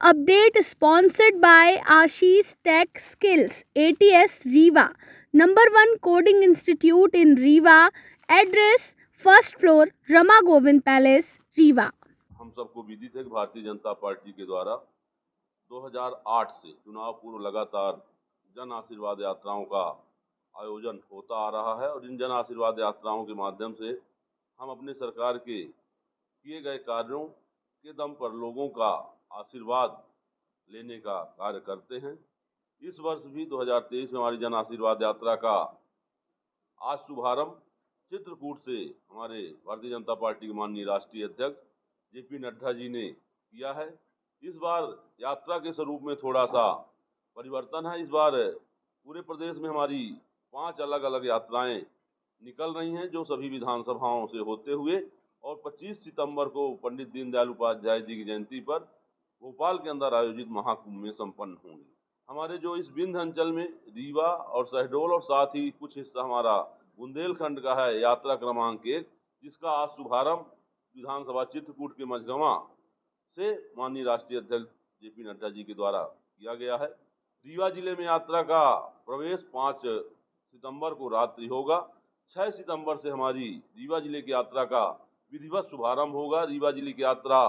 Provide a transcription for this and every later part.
Update sponsored by Ashish Tech Skills, ATS Riva, #1 coding institute in Riva. Address first floor, Rama Govind Palace, Riva. हम सबको विदित है कि Bharatiya Janata party के द्वारा 2008 से चुनाव पूर्व लगातार जन आशीर्वाद यात्राओं का आयोजन होता आ रहा है और इन जन आशीर्वाद यात्राओं के माध्यम से हम अपने सरकार के किए गए कार्यों के दम पर लोगों का आशीर्वाद लेने का कार्य करते हैं। इस वर्ष भी 2023 में हमारी जन आशीर्वाद यात्रा का आज शुभारंभ चित्रकूट से हमारे भारतीय जनता पार्टी के माननीय राष्ट्रीय अध्यक्ष जेपी नड्डा जी ने किया है। इस बार यात्रा के स्वरूप में थोड़ा सा परिवर्तन है। इस बार पूरे प्रदेश में हमारी 5 अलग अलग यात्राएं निकल रही हैं, जो सभी विधानसभाओं से होते हुए और 25 सितंबर को पंडित दीनदयाल उपाध्याय जी की जयंती पर भोपाल के अंदर आयोजित महाकुंभ में संपन्न होंगी। हमारे जो इस विंध्य अंचल में रीवा और शहडोल और साथ ही कुछ हिस्सा हमारा बुंदेलखंड का है यात्रा क्रमांक 1, जिसका आज शुभारंभ विधानसभा चित्रकूट के मझगवां से माननीय राष्ट्रीय अध्यक्ष जेपी नड्डा जी के द्वारा किया गया है। रीवा जिले में यात्रा का प्रवेश 5 सितंबर को रात्रि होगा। 6 सितंबर से हमारी रीवा जिले की यात्रा का विधिवत शुभारंभ होगा। रीवा जिले की यात्रा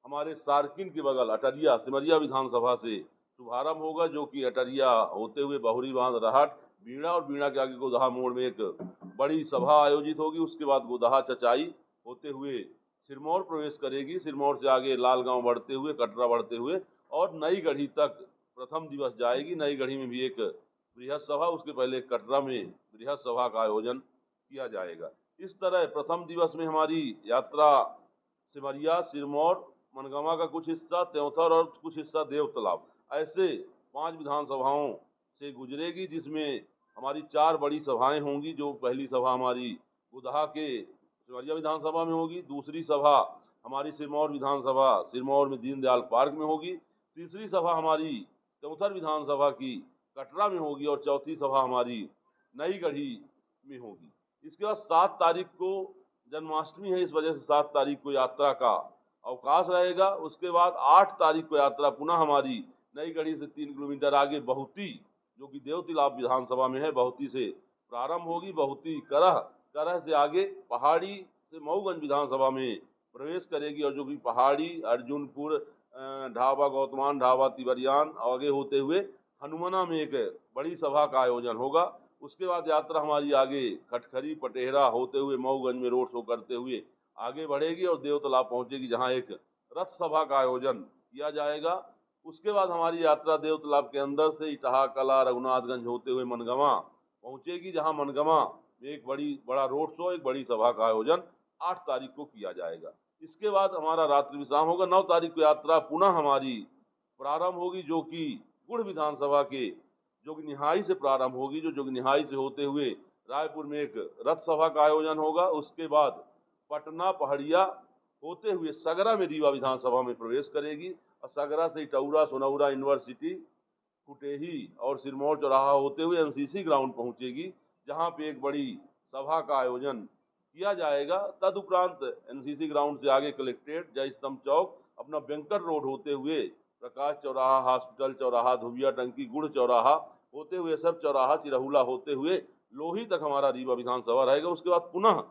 हमारे सार्किन के बगल अटरिया सिमरिया विधानसभा से शुभारंभ होगा, जो कि अटरिया होते हुए बहुरी बांध राहट बीड़ा और बीड़ा के आगे गोदहा मोड़ में एक बड़ी सभा आयोजित होगी। उसके बाद गोदहा चचाई होते हुए सिरमौर प्रवेश करेगी। सिरमौर से आगे लालगांव बढ़ते हुए कटरा बढ़ते हुए और नई गढ़ी तक प्रथम दिवस जाएगी। नई गढ़ी में भी एक बृहद सभा, उसके पहले कटरा में बृहद सभा का आयोजन किया जाएगा। इस तरह प्रथम दिवस में हमारी यात्रा सिमरिया, सिरमौर, मनगामा का कुछ हिस्सा, त्योंथर और कुछ हिस्सा देवतालाब, ऐसे 5 विधानसभाओं से गुजरेगी, जिसमें हमारी 4 बड़ी सभाएं होंगी। जो पहली सभा हमारी गोदहा के सिमरिया विधानसभा में होगी, दूसरी सभा हमारी सिरमौर विधानसभा सिरमौर में दीनदयाल पार्क में होगी, तीसरी सभा हमारी त्योंथर विधानसभा की कटरा में होगी और चौथी सभा हमारी नई गढ़ी में होगी। इसके बाद 7 तारीख को जन्माष्टमी है, इस वजह से 7 तारीख को यात्रा का अवकाश रहेगा। उसके बाद 8 तारीख को यात्रा पुनः हमारी नई गढ़ी से 3 किलोमीटर आगे बहुती, जो कि देवतिलाब विधानसभा में है, बहुती से प्रारंभ होगी। बहुती करह से आगे पहाड़ी से मऊगंज विधानसभा में प्रवेश करेगी और जो कि पहाड़ी अर्जुनपुर ढाबा गौतमान ढाबा तिवरियान आगे होते हुए हनुमाना में एक बड़ी सभा का आयोजन होगा। उसके बाद यात्रा हमारी आगे खटखरी पटेहरा होते हुए मऊगंज में रोड शो करते हुए आगे बढ़ेगी और देवतालाब पहुंचेगी, जहां एक रथ सभा का आयोजन किया जाएगा। उसके बाद हमारी यात्रा देवतालाब के अंदर से इटाहा कला रघुनाथगंज होते हुए मनगवा पहुंचेगी, जहां मनगवा में एक बड़ा रोड शो, एक बड़ी सभा का आयोजन 8 तारीख को किया जाएगा। इसके बाद हमारा रात्रि विश्राम होगा। 9 तारीख को यात्रा पुनः हमारी प्रारंभ होगी, जो कि गुड़ विधानसभा के जोगनिहाई से प्रारंभ होगी। जो जोगनिहाई से होते हुए रायपुर में एक रथ सभा का आयोजन होगा। उसके बाद पटना पहाड़िया होते हुए सगरा में रीवा विधानसभा में प्रवेश करेगी और सगरा से इटौरा सोनौरा यूनिवर्सिटी कुटेही और सिरमौर चौराहा होते हुए एनसीसी ग्राउंड पहुंचेगी, जहां पे एक बड़ी सभा का आयोजन किया जाएगा। तदुपरांत एनसीसी ग्राउंड से आगे कलेक्ट्रेट, जय स्तंभ चौक, अपना वेंकट रोड होते हुए प्रकाश चौराहा, हॉस्पिटल चौराहा, धुबिया टंकी, गुड़ चौराहा होते हुए सब चौराहा चिरहुला होते हुए लोही तक हमारा रीवा विधानसभा रहेगा। उसके बाद पुनः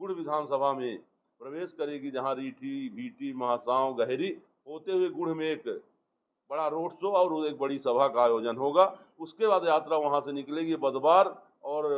गुड़ विधानसभा में प्रवेश करेगी, जहां रीठी भीटी महासाव गहरी होते हुए गुड़ में एक बड़ा रोड शो और एक बड़ी सभा का आयोजन होगा। उसके बाद यात्रा वहां से निकलेगी बदबार और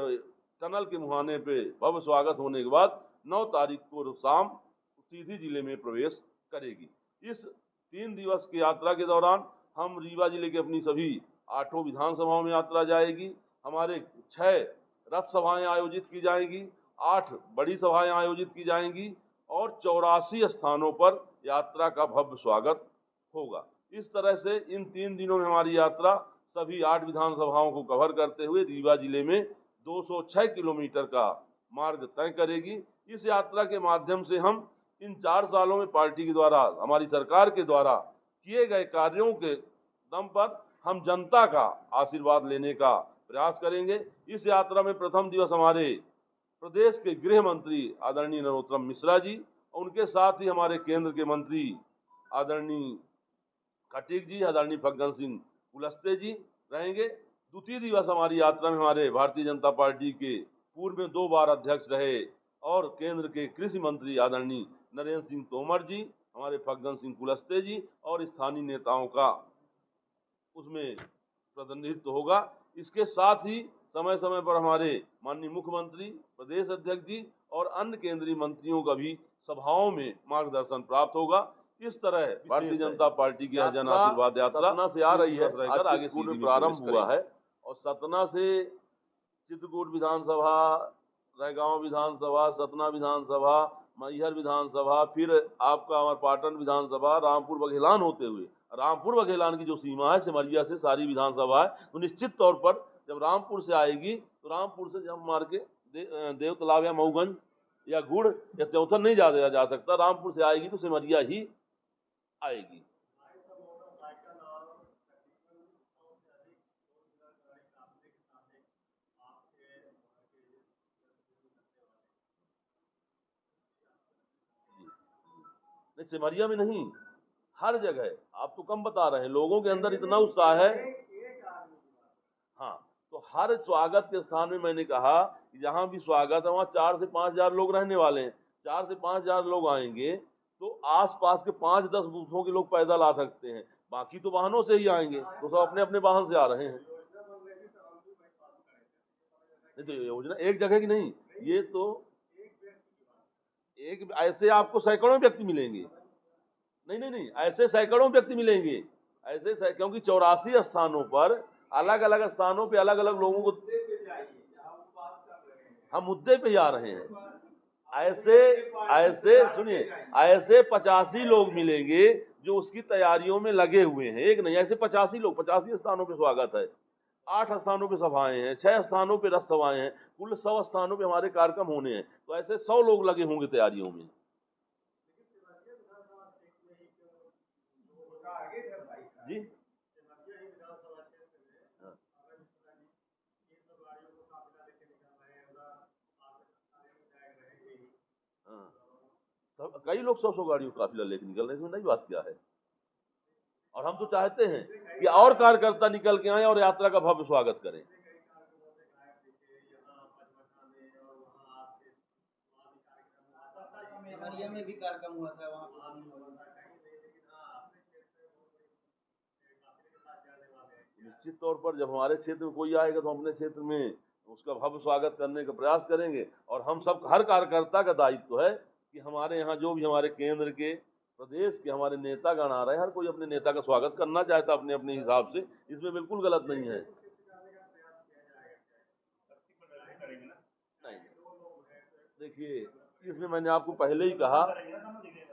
टनल के मुहाने पे भव्य स्वागत होने के बाद 9 तारीख को शाम सीधी जिले में प्रवेश करेगी। इस 3 दिवस की यात्रा के दौरान हम रीवा जिले के अपनी सभी 8 विधानसभाओं में यात्रा जाएगी। हमारे 6 रथ सभाएं आयोजित की जाएंगी, 8 बड़ी सभाएं आयोजित की जाएंगी और 84 स्थानों पर यात्रा का भव्य स्वागत होगा। इस तरह से इन 3 दिनों में हमारी यात्रा सभी 8 विधानसभाओं को कवर करते हुए रीवा जिले में 206 किलोमीटर का मार्ग तय करेगी। इस यात्रा के माध्यम से हम इन 4 सालों में पार्टी के द्वारा, हमारी सरकार के द्वारा किए गए कार्यों के दम पर हम जनता का आशीर्वाद लेने का प्रयास करेंगे। इस यात्रा में प्रथम दिवस हमारे प्रदेश के गृह मंत्री आदरणीय नरोत्तम मिश्रा जी, उनके साथ ही हमारे केंद्र के मंत्री आदरणीय खटीक जी, आदरणीय फग्गन सिंह कुलस्ते जी रहेंगे। द्वितीय दिवस हमारी यात्रा में हमारे भारतीय जनता पार्टी के पूर्व में 2 बार अध्यक्ष रहे और केंद्र के कृषि मंत्री आदरणीय नरेंद्र सिंह तोमर जी, हमारे फग्गन सिंह कुलस्ते जी और स्थानीय नेताओं का उसमें प्रतिनिधित्व होगा। इसके साथ ही समय समय पर हमारे माननीय मुख्यमंत्री, प्रदेश अध्यक्ष जी और अन्य केंद्रीय मंत्रियों का भी सभाओं में मार्गदर्शन प्राप्त होगा। इस तरह भारतीय जनता पार्टी की जन आशीर्वाद यात्रा सतना से आ रही है, आज आगे पूर्व प्रारंभ हुआ है और सतना से चित्रकूट विधानसभा, रैगांव विधानसभा, सतना विधानसभा, मैहर विधानसभा, फिर आपका हमारा पाटन विधानसभा, रामपुर बघेलान होते हुए रामपुर बघेलान की जो सीमा है सिमरिया से सारी विधानसभा है, तो निश्चित तौर पर जब रामपुर से आएगी तो रामपुर से जब मार के देव तालाब या मऊगंज या गुड़ या त्योथन नहीं जा सकता, रामपुर से आएगी तो सिमरिया ही आएगी। नहीं, सिमरिया में नहीं, हर जगह। आप तो कम बता रहे हैं, लोगों के अंदर इतना उत्साह है। हाँ, तो हर स्वागत के स्थान में मैंने कहा कि जहां भी स्वागत है वहां 4 से 5 हजार लोग रहने वाले हैं। 4 से 5 हजार लोग आएंगे तो आसपास के 5-10 बूथों के लोग पैदल आ सकते हैं, बाकी तो वाहनों से ही आएंगे, तो सब अपने अपने वाहन से आ रहे हैं। नहीं तो योजना एक जगह की नहीं, ये तो एक ऐसे आपको सैकड़ों व्यक्ति मिलेंगे। नहीं, ऐसे सैकड़ों व्यक्ति मिलेंगे, क्योंकि 84 स्थानों पर अलग अलग स्थानों पे अलग अलग लोगों को हम मुद्दे पे आ रहे हैं। ऐसे सुनिए, ऐसे 85 लोग मिलेंगे जो उसकी तैयारियों में लगे हुए हैं। एक नहीं, ऐसे 85 लोग, 85 स्थानों पे स्वागत है, 8 स्थानों पे सभाएं हैं, 6 स्थानों पे रथ सभाएं हैं, कुल 100 स्थानों पे हमारे कार्यक्रम होने हैं। तो ऐसे 100 लोग लगे होंगे तैयारियों में। जी सब कई लोग 100 गाड़ियों का काफिला लेकर निकल रहे हैं, इसमें नई बात क्या है। और हम तो चाहते हैं कि और कार्यकर्ता निकल के आए और यात्रा का भव्य स्वागत करें। सिमरिया में भी कार्यक्रम हुआ था, वहाँ निश्चित तौर पर जब हमारे क्षेत्र में कोई आएगा तो हम अपने क्षेत्र में उसका भव्य स्वागत करने का प्रयास करेंगे। और हम सब, हर कार्यकर्ता का दायित्व है कि हमारे यहाँ जो भी हमारे केंद्र के, प्रदेश के हमारे नेतागण आ रहे हैं, हर कोई अपने नेता का स्वागत करना चाहता अपने अपने हिसाब से, इसमें बिल्कुल गलत नहीं है। नहीं, देखिए, इसमें मैंने आपको पहले ही कहा,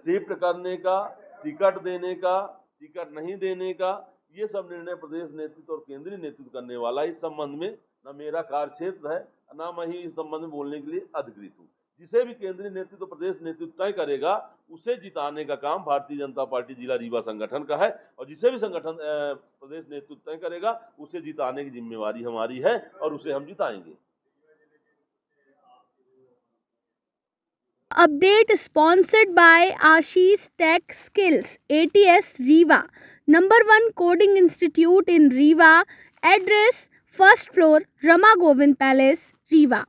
शिफ्ट करने का, टिकट देने का, टिकट नहीं देने का, ये सब निर्णय प्रदेश नेतृत्व और केंद्रीय नेतृत्व करने वाला। इस संबंध में न मेरा कार्य क्षेत्र है, न मैं ही इस संबंध में बोलने के लिए अधिकृत हूँ। जिसे भी केंद्रीय नेतृत्व, प्रदेश नेतृत्व तय करेगा, उसे जिताने का काम भारतीय जनता पार्टी जिला रीवा संगठन का है, और जिसे भी संगठन प्रदेश नेतृत्व तय करेगा उसे जिताने की जिम्मेवारी हमारी है और उसे हम जिताएंगे। Update sponsored by Ashish Tech Skills, ATS Rewa, #1 coding institute in Rewa. Address: 1st floor, Rama Govind Palace, Rewa.